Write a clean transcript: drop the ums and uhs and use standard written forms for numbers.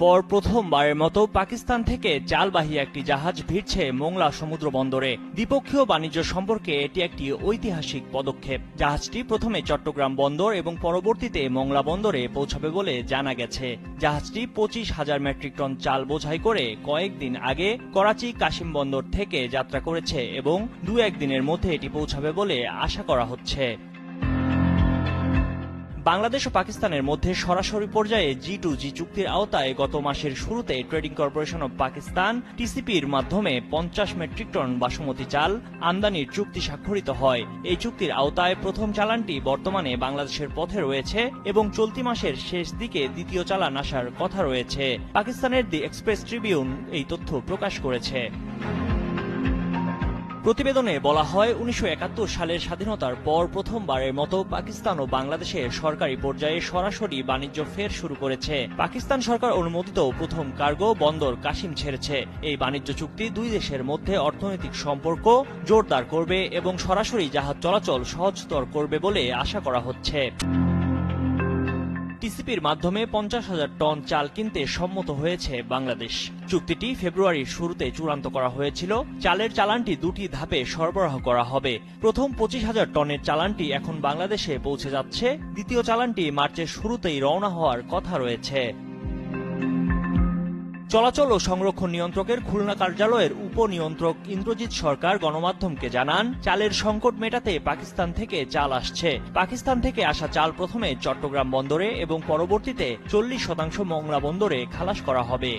পর প্রথমবারের মতো পাকিস্তান থেকে চালবাহী একটি জাহাজ ভিড়ছে মোংলা সমুদ্র বন্দরে। দ্বিপক্ষীয় বাণিজ্য সম্পর্কে এটি একটি ঐতিহাসিক পদক্ষেপ। জাহাজটি প্রথমে চট্টগ্রাম বন্দর এবং পরবর্তীতে মোংলা বন্দরে পৌঁছাবে বলে জানা গেছে। জাহাজটি 25,000 মেট্রিক টন চাল বোঝাই করে কয়েকদিন আগে করাচি কাশিম বন্দর থেকে যাত্রা করেছে এবং 2-1 দিনের মধ্যে এটি পৌঁছাবে বলে আশা করা হচ্ছে। বাংলাদেশ ও পাকিস্তানের মধ্যে সরাসরি পর্যায়ে G2G চুক্তির আওতায় গত মাসের শুরুতে ট্রেডিং কর্পোরেশন অব পাকিস্তান TCPর মাধ্যমে 50 মেট্রিক টন বাসমতি চাল আমদানির চুক্তি স্বাক্ষরিত হয়। এই চুক্তির আওতায় প্রথম চালানটি বর্তমানে বাংলাদেশের পথে রয়েছে এবং চলতি মাসের শেষ দিকে দ্বিতীয় চালান আসার কথা রয়েছে। পাকিস্তানের দি এক্সপ্রেস ট্রিবিউন এই তথ্য প্রকাশ করেছে। প্রতিবেদনে বলা হয়, 1971 সালের স্বাধীনতার পর প্রথমবারের মতো পাকিস্তান ও বাংলাদেশের সরকারি পর্যায়ে সরাসরি বাণিজ্য ফের শুরু করেছে। পাকিস্তান সরকার অনুমোদিত প্রথম কার্গো বন্দর কাশিম ছেড়েছে। এই বাণিজ্য চুক্তি দুই দেশের মধ্যে অর্থনৈতিক সম্পর্ক জোরদার করবে এবং সরাসরি জাহাজ চলাচল সহজতর করবে বলে আশা করা হচ্ছে। টিসিপির মাধ্যমে 50,000 টন চাল কিনতে সম্মত হয়েছে বাংলাদেশ। চুক্তিটি ফেব্রুয়ারির শুরুতে চূড়ান্ত করা হয়েছিল। চালের চালানটি দুটি ধাপে সরবরাহ করা হবে। প্রথম 25,000 টনের চালানটি এখন বাংলাদেশে পৌঁছে যাচ্ছে। দ্বিতীয় চালানটি মার্চের শুরুতেই রওনা হওয়ার কথা রয়েছে। চলাচল ও সংরক্ষণ নিয়ন্ত্রকের খুলনা কার্যালয়ের উপনিয়ন্ত্রক ইন্দ্রজিৎ সরকার গণমাধ্যমকে জানান, চালের সংকট মেটাতে পাকিস্তান থেকে চাল আসছে। পাকিস্তান থেকে আসা চাল প্রথমে চট্টগ্রাম বন্দরে এবং পরবর্তীতে 40% মোংলা বন্দরে খালাস করা হবে।